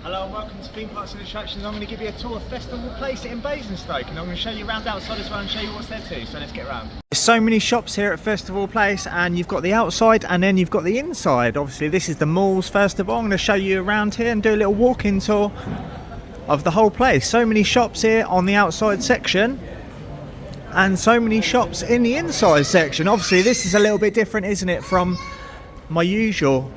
Hello and welcome to Theme Parks and Attractions. I'm going to give you a tour of Festival Place in Basingstoke, and I'm going to show you around outside as well and show you what's there too, so let's get around. There's so many shops here at Festival Place, and you've got the outside and then you've got the inside. Obviously this is the malls first of all. I'm going to show you around here and do a little walk-in tour of the whole place. So many shops here on the outside section and so many shops in the inside section. Obviously this is a little bit different, isn't it, from my usual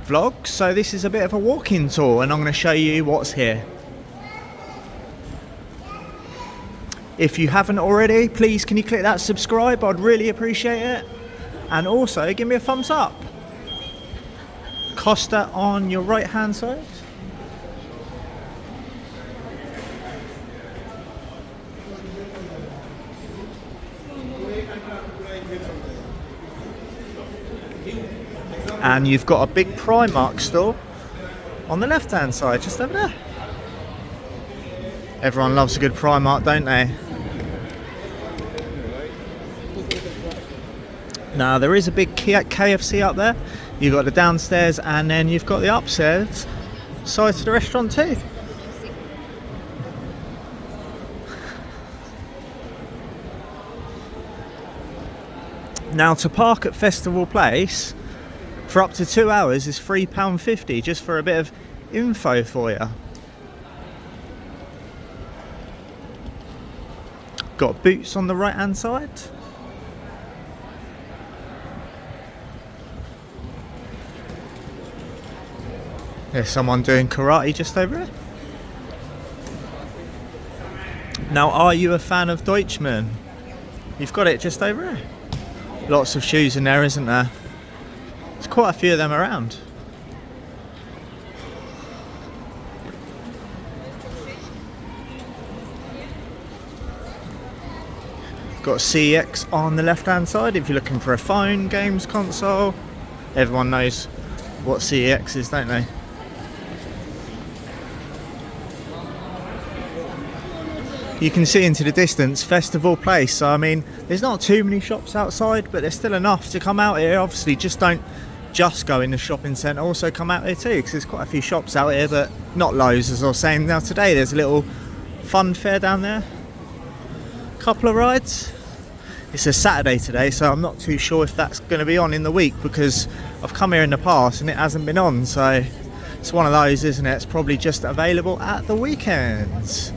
vlog, so this is a bit of a walk-in tour and I'm going to show you what's here. If you haven't already, please can you click that subscribe, I'd really appreciate it, and also give me a thumbs up. Costa on your right hand side. And you've got a big Primark store on the left hand side, just over there. Everyone loves a good Primark, don't they? Now there is a big KFC up there. You've got the downstairs and then you've got the upstairs side to the restaurant too. Now to park at Festival Place for up to 2 hours is £3.50, just for a bit of info for you. Got Boots on the right hand side. There's someone doing karate just over there. Now, are you a fan of Deutschman? You've got it just over there. Lots of shoes in there, isn't there? There's quite a few of them around. Got CEX on the left hand side if you're looking for a phone, games console. Everyone knows what CEX is, don't they? You can see into the distance Festival Place, so I mean there's not too many shops outside, but there's still enough to come out here. Obviously just don't just go in the shopping centre, also come out here too, because there's quite a few shops out here, but not loads, as I was saying. Now today there's a little fun fair down there, couple of rides. It's a Saturday today, so I'm not too sure if that's going to be on in the week, because I've come here in the past and it hasn't been on, so it's one of those, isn't it? It's probably just available at the weekends.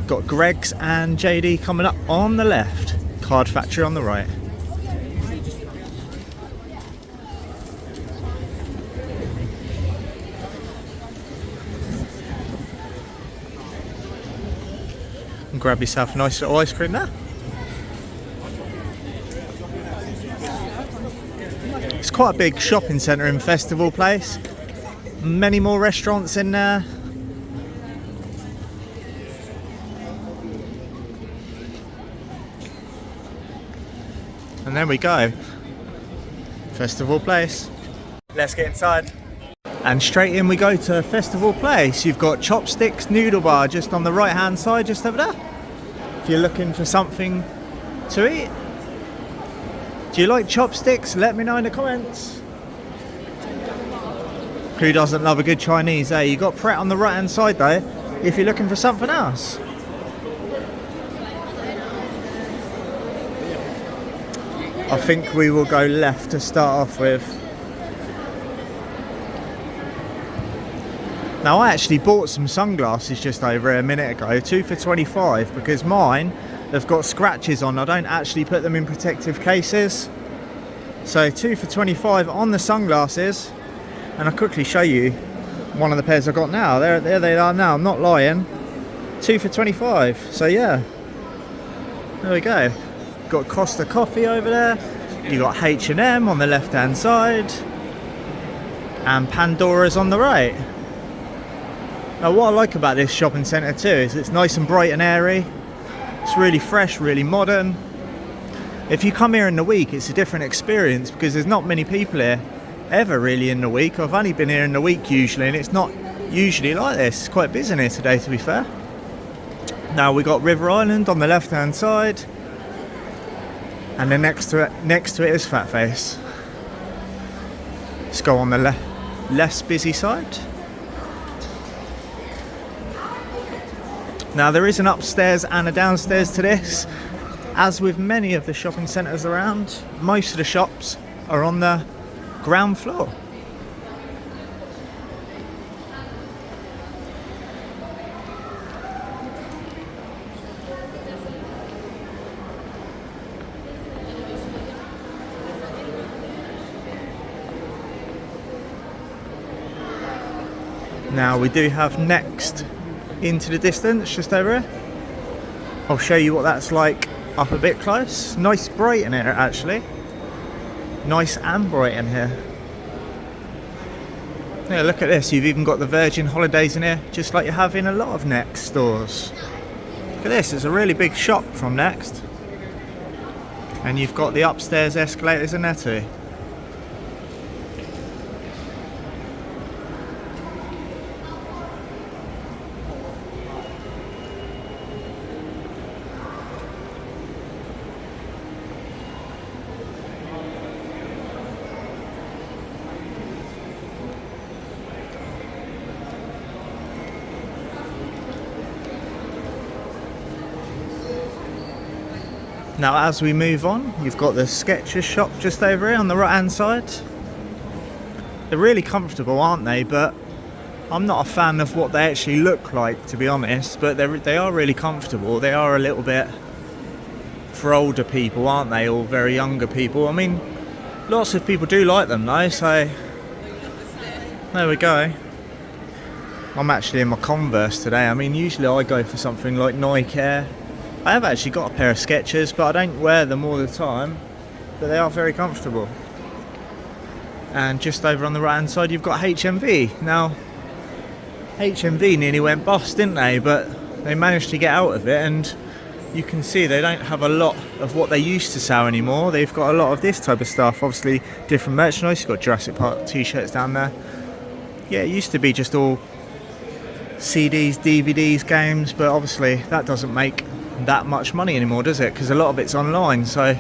Got Greg's and JD coming up on the left, Card Factory on the right. And grab yourself a nice little ice cream there. It's quite a big shopping centre in Festival Place. Many more restaurants in there. And there we go, Festival Place. Let's get inside. And straight in we go to Festival Place. You've got Chopsticks Noodle Bar just on the right hand side, just over there. If you're looking for something to eat. Do you like chopsticks? Let me know in the comments. Who doesn't love a good Chinese, eh? You've got Pret on the right hand side though, if you're looking for something else. I think we will go left to start off with. Now I actually bought some sunglasses just over a minute ago, 2 for £25, because mine have got scratches on. I don't actually put them in protective cases. So 2 for £25 on the sunglasses, and I'll quickly show you one of the pairs I've got now. There they are now, I'm not lying. 2 for £25, so yeah. There we go. Got Costa Coffee over there. You got H&M on the left hand side, and Pandora's on the right. Now what I like about this shopping centre too is it's nice and bright and airy. It's really fresh, really modern. If you come here in the week, it's a different experience, because there's not many people here ever really in the week. I've only been here in the week usually, and it's not usually like this. It's quite busy here today, to be fair. Now we got River Island on the left hand side, and then next to it is Fat Face. Let's go on the less busy side. Now there is an upstairs and a downstairs to this. As with many of the shopping centres around, most of the shops are on the ground floor. Now we do have Next into the distance, just over here. I'll show you what that's like up a bit close. Nice bright in here actually. Nice and bright in here. Yeah, look at this, you've even got the Virgin Holidays in here, just like you have in a lot of Next stores. Look at this, it's a really big shop from Next. And you've got the upstairs escalators in there too. Now as we move on, you've got the Skechers shop just over here on the right hand side. They're really comfortable, aren't they? But I'm not a fan of what they actually look like, to be honest, but they are really comfortable. They are a little bit for older people, aren't they, or very younger people. I mean, lots of people do like them though, so there we go. I'm actually in my Converse today. I mean, usually I go for something like Nike Air. I have actually got a pair of Skechers, but I don't wear them all the time, but they are very comfortable. And just over on the right hand side you've got HMV. Now HMV nearly went bust, didn't they? But they managed to get out of it, and you can see they don't have a lot of what they used to sell anymore. They've got a lot of this type of stuff, obviously different merchandise. You've got Jurassic Park t-shirts down there. Yeah, it used to be just all CDs, DVDs, games, but obviously that doesn't make that much money anymore, does it? Because a lot of it's online, so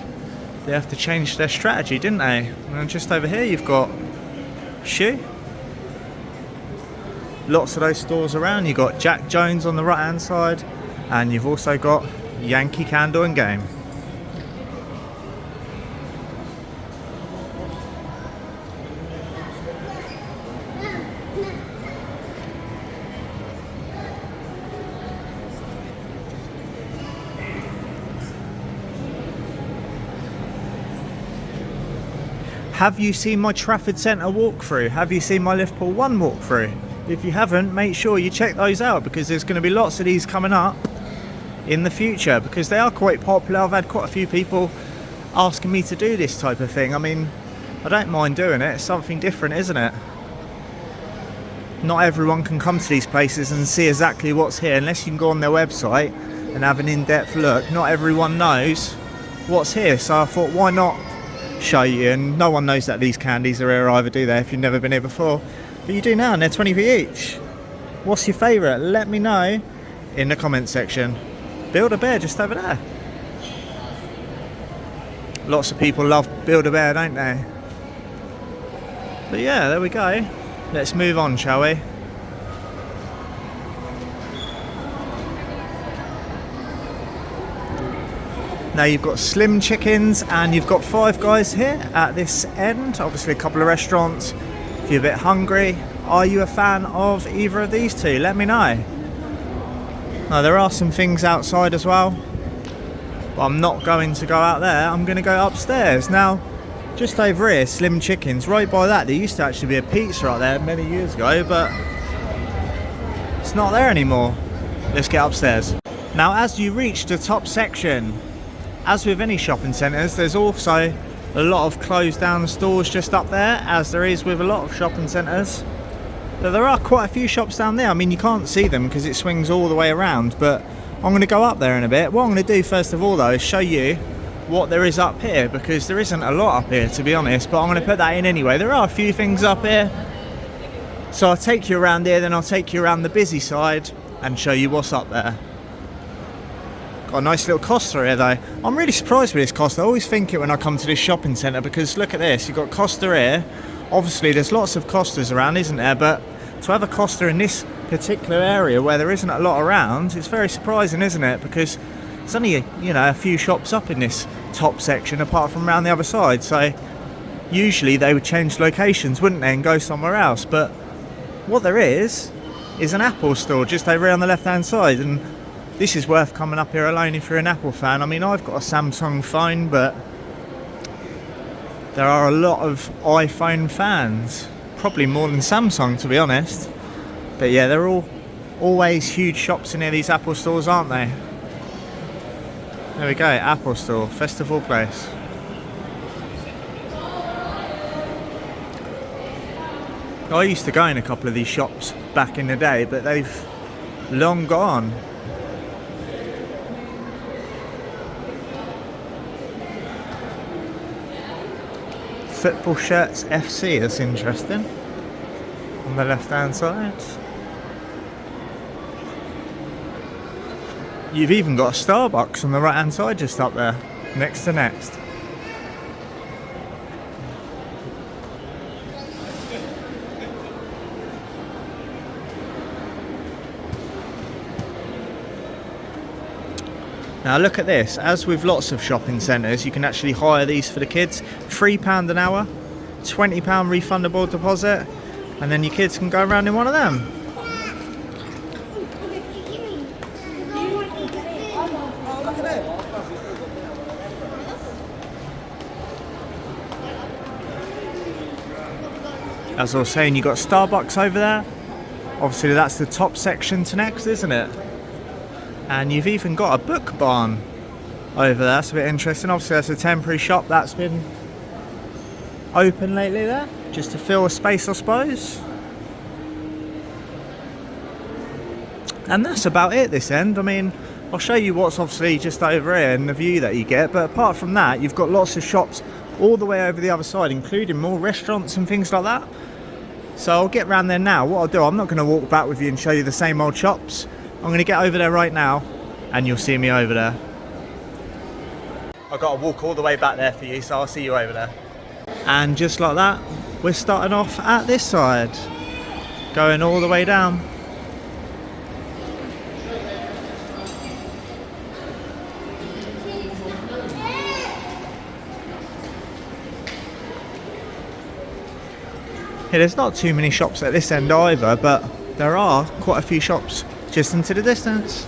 they have to change their strategy, didn't they? And just over here you've got Shoe. Lots of those stores around. You've got Jack Jones on the right hand side, and you've also got Yankee Candle and Game. Have you seen my Trafford Centre walkthrough? Have you seen my Liverpool 1 walkthrough? If you haven't, make sure you check those out, because there's going to be lots of these coming up in the future, because they are quite popular. I've had quite a few people asking me to do this type of thing. I mean, I don't mind doing it. It's something different, isn't it? Not everyone can come to these places and see exactly what's here unless you can go on their website and have an in-depth look. Not everyone knows what's here, so I thought, why not show you? And no one knows that these candies are here either, do they, if you've never been here before? But you do now, and they're 20p each. What's your favourite? Let me know in the comment section. Build-A-Bear just over there. Lots of people love Build-A-Bear, don't they? But yeah, there we go. Let's move on, shall we? Now you've got Slim Chickens and you've got Five Guys here at this end. Obviously a couple of restaurants if you're a bit hungry. Are you a fan of either of these two? Let me know. Now there are some things outside as well, but I'm not going to go out there. I'm going to go upstairs. Now just over here, Slim Chickens, right by that, there used to actually be a pizza right there many years ago, but it's not there anymore. Let's get upstairs. Now as you reach the top section, as with any shopping centres, there's also a lot of closed down stores just up there, as there is with a lot of shopping centres. But there are quite a few shops down there. I mean, you can't see them because it swings all the way around, but I'm going to go up there in a bit. What I'm going to do first of all though is show you what there is up here, because there isn't a lot up here, to be honest, but I'm going to put that in anyway. There are a few things up here, so I'll take you around here, then I'll take you around the busy side and show you what's up there. Got a nice little Costa here though. I'm really surprised with this Costa. I always think it when I come to this shopping centre, because look at this, you've got Costa here. Obviously there's lots of Costas around, isn't there, but to have a Costa in this particular area where there isn't a lot around, it's very surprising, isn't it? Because there's only a few shops up in this top section apart from around the other side. So usually they would change locations, wouldn't they, and go somewhere else. But what there is an Apple store just over here on the left hand side, and this is worth coming up here alone if you're an Apple fan. I mean, I've got a Samsung phone, but there are a lot of iPhone fans, probably more than Samsung, to be honest. But yeah, they're always huge shops in here, these Apple stores, aren't they? There we go, Apple Store, Festival Place. I used to go in a couple of these shops back in the day, but they've long gone. Football shirts FC, that's interesting. On the left hand side. You've even got a Starbucks on the right hand side just up there, next to Next. Now look at this, as with lots of shopping centres, you can actually hire these for the kids. £3 an hour, £20 refundable deposit, and then your kids can go around in one of them. As I was saying, you've got Starbucks over there. Obviously that's the top section to Next, isn't it? And you've even got a book barn over there. That's a bit interesting. Obviously that's a temporary shop that's been open lately there, just to fill a space, I suppose. And that's about it this end. I mean, I'll show you what's obviously just over here and the view that you get, but apart from that, you've got lots of shops all the way over the other side, including more restaurants and things like that. So I'll get round there now. What I'll do, I'm not going to walk back with you and show you the same old shops. I'm going to get over there right now and you'll see me over there. I've got to walk all the way back there for you, so I'll see you over there. And just like that, we're starting off at this side, going all the way down. Yeah, there's not too many shops at this end either, but there are quite a few shops just into the distance.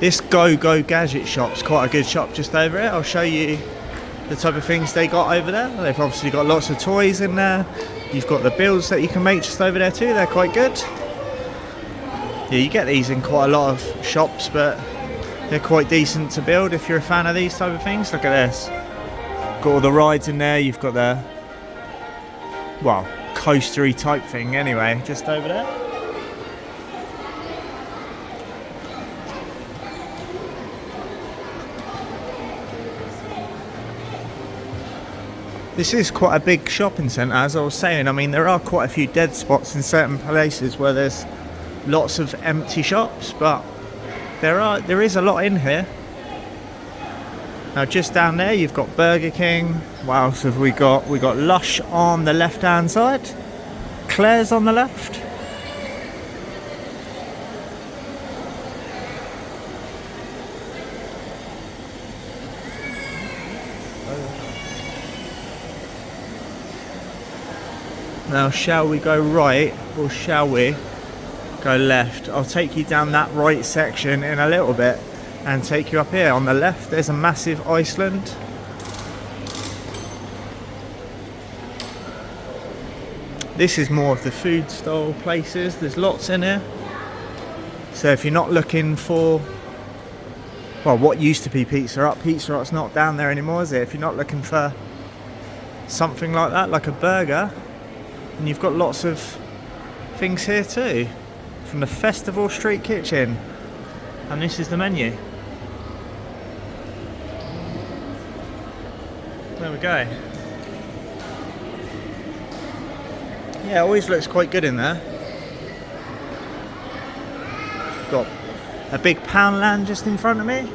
This Go Gadget shop's quite a good shop just over here. I'll show you the type of things they got over there. They've obviously got lots of toys in there. You've got the builds that you can make just over there too. They're quite good. Yeah, you get these in quite a lot of shops, but they're quite decent to build if you're a fan of these type of things. Look at this. Got all the rides in there. You've got the, well, coastery type thing anyway, just over there. This is quite a big shopping centre, as I was saying. I mean, there are quite a few dead spots in certain places where there's lots of empty shops, but there is a lot in here. Now just down there you've got Burger King. What else have we got? We got Lush on the left hand side, Claire's on the left. Now shall we go right or shall we go left? I'll take you down that right section in a little bit and take you up here. On the left there's a massive Iceland. This is more of the food style places. There's lots in here. So if you're not looking for, well, what used to be Pizza Hut's not down there anymore, is it? If you're not looking for something like that, like a burger, and you've got lots of things here too, from the Festival Street Kitchen, and this is the menu. There we go. Yeah, it always looks quite good in there. Got a big Poundland just in front of me.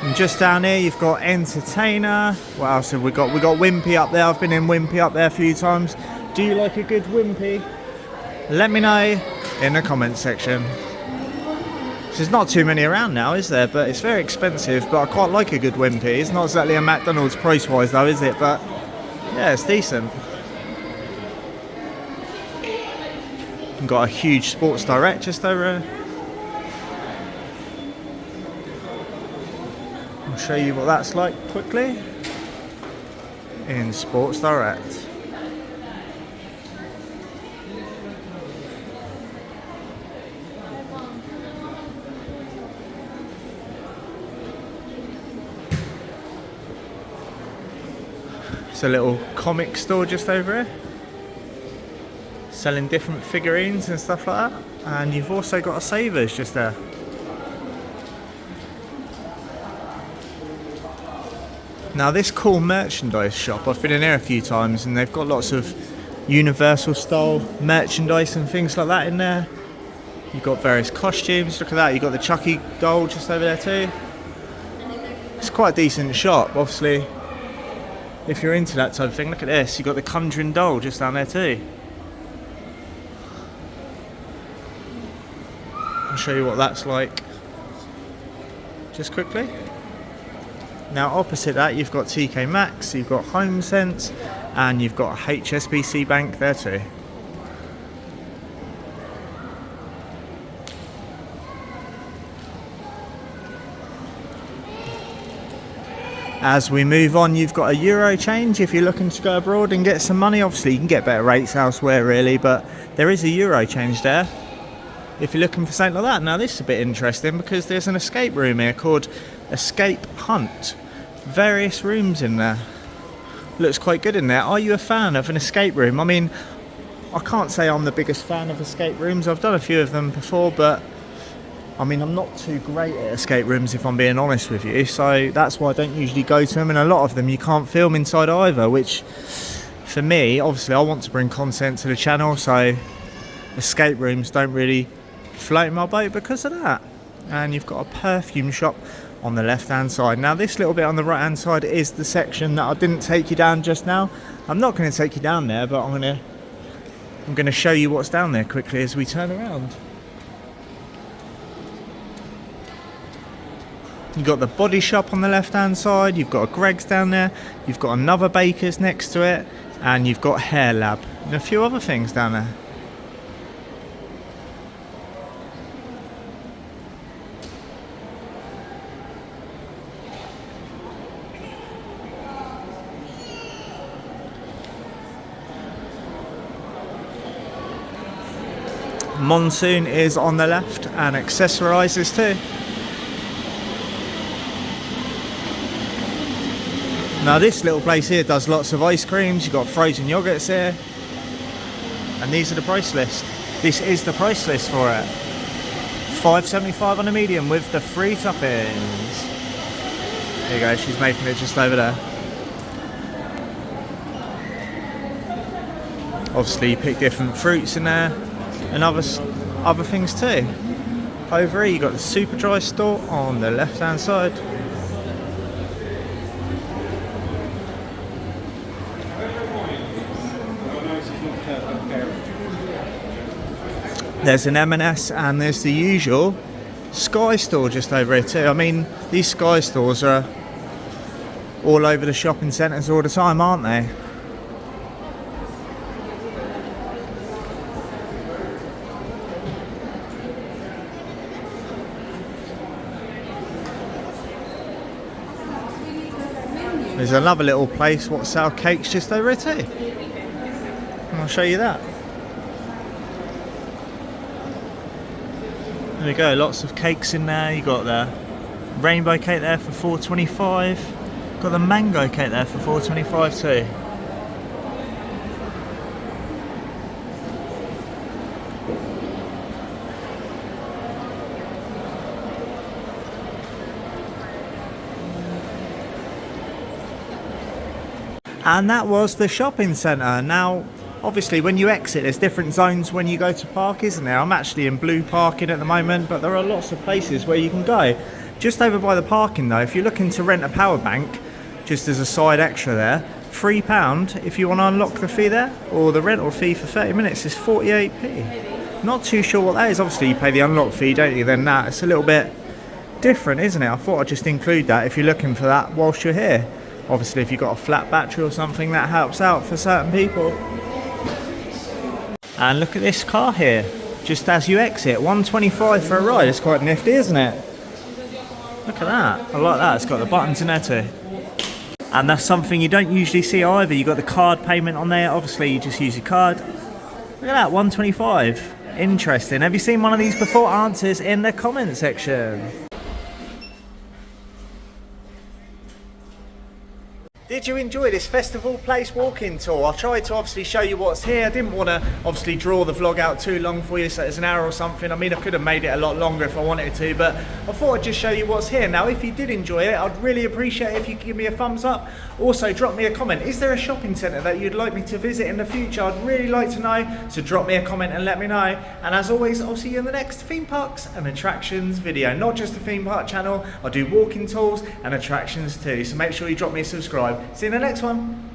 And just down here you've got Entertainer. What else have we got? We got Wimpy up there. I've been in Wimpy up there a few times. Do you like a good Wimpy? Let me know in the comments section. There's not too many around now, is there? But it's very expensive, but I quite like a good Wimpy. It's not exactly a McDonald's price wise though, is it? But yeah, it's decent. We've got a huge Sports Direct just over here. I'll show you what that's like quickly in Sports Direct. It's a little comic store just over here, selling different figurines and stuff like that. And you've also got a Savers just there. Now this cool merchandise shop, I've been in here a few times and they've got lots of Universal style merchandise and things like that in there. You've got various costumes, look at that, you've got the Chucky doll just over there too. It's quite a decent shop, obviously. If you're into that type of thing, look at this, you've got the Conjuring doll just down there too. I'll show you what that's like just quickly. Now opposite that you've got TK Maxx, you've got HomeSense, and you've got a HSBC Bank there too. As we move on, you've got a Euro change if you're looking to go abroad and get some money. Obviously you can get better rates elsewhere really, but there is a Euro change there if you're looking for something like that. Now this is a bit interesting because there's an escape room here called Escape Hunt. Various rooms in there. Looks quite good in there. Are you a fan of an escape room? I mean, I can't say I'm the biggest fan of escape rooms. I've done a few of them before, but I mean, I'm not too great at escape rooms if I'm being honest with you. So that's why I don't usually go to them. And a lot of them you can't film inside either, which for me, obviously I want to bring content to the channel. So escape rooms don't really float my boat because of that. And you've got a perfume shop on the left hand side. Now this little bit on the right hand side is the section that I didn't take you down just now. I'm not going to take you down there, but I'm going to show you what's down there quickly as we turn around. You've got the Body Shop on the left hand side, you've got a Greggs down there, you've got another Baker's next to it, and you've got Hair Lab and a few other things down there. Monsoon is on the left and accessorises too. Now this little place here does lots of ice creams. You've got frozen yogurts here, and these are the price list. This is the price list for it. $5.75 on a medium with the free toppings. There you go, she's making it just over there. Obviously you pick different fruits in there and other things too. Over here you've got the Super Dry store on the left hand side. There's an M&S and there's the usual Sky store just over here too. I mean, these Sky stores are all over the shopping centres all the time, aren't they? There's another little place what sell cakes just over here too. And I'll show you that. There we go, lots of cakes in there. You got the rainbow cake there for $4.25. Got the mango cake there for $4.25 too. And that was the shopping centre. Now obviously when you exit there's different zones when you go to park, isn't there? I'm actually in blue parking at the moment, but there are lots of places where you can go. Just over by the parking though, if you're looking to rent a power bank, just as a side extra there, £3 if you want to unlock the fee there, or the rental fee for 30 minutes is 48p. Not too sure what that is. Obviously you pay the unlock fee, don't you? Then that, it's a little bit different, isn't it? I thought I'd just include that if you're looking for that whilst you're here. Obviously if you've got a flat battery or something, that helps out for certain people. And look at this car here, just as you exit, 125 for a ride. It's quite nifty, isn't it? Look at that, I like that. It's got the buttons in there too. And that's something you don't usually see either. You've got the card payment on there. Obviously you just use your card. Look at that, 125. Interesting. Have you seen one of these before? Answers in the comment section. Did you enjoy this festival place walking tour? I tried to obviously show you what's here. I didn't want to obviously draw the vlog out too long for you, so it's an hour or something. I mean, I could have made it a lot longer if I wanted to, but I thought I'd just show you what's here. Now, if you did enjoy it, I'd really appreciate it if you could give me a thumbs up. Also, drop me a comment. Is there a shopping centre that you'd like me to visit in the future? I'd really like to know, so drop me a comment and let me know. And as always, I'll see you in the next theme parks and attractions video. Not just the theme park channel, I do walking tours and attractions too, so make sure you drop me a subscribe. See you in the next one.